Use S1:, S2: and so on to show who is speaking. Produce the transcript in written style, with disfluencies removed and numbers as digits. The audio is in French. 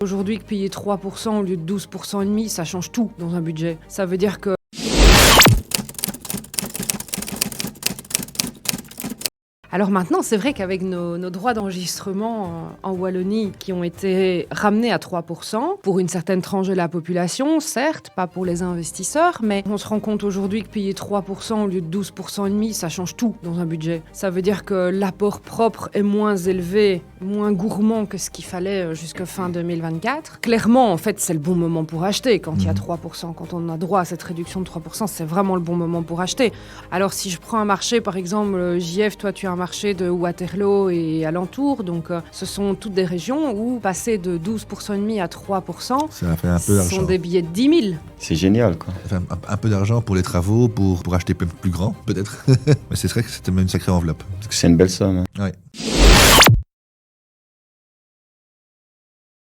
S1: Aujourd'hui, que payer 3% au lieu de 12,5%, ça change tout dans un budget. Ça veut dire que alors maintenant, c'est vrai qu'avec nos droits d'enregistrement en Wallonie qui ont été ramenés à 3% pour une certaine tranche de la population, certes, pas pour les investisseurs, mais on se rend compte aujourd'hui que payer 3% au lieu de 12,5%, ça change tout dans un budget. Ça veut dire que l'apport propre est moins élevé, moins gourmand que ce qu'il fallait jusqu'à fin 2024. Clairement, en fait, c'est le bon moment pour acheter quand il y a 3%. Quand on a droit à cette réduction de 3%, c'est vraiment le bon moment pour acheter. Alors si je prends un marché, par exemple, JF, toi tu as un marché de Waterloo et alentour, donc ce sont toutes des régions où passer de 12,5% à 3%,
S2: ça fait un peu d'argent.
S1: Ce sont des billets de 10 000.
S3: C'est génial, quoi.
S2: Ça fait un peu d'argent pour les travaux, pour acheter plus grand, peut-être. Mais c'est vrai que c'était même une sacrée enveloppe.
S3: Parce que c'est une belle somme.
S2: Ouais.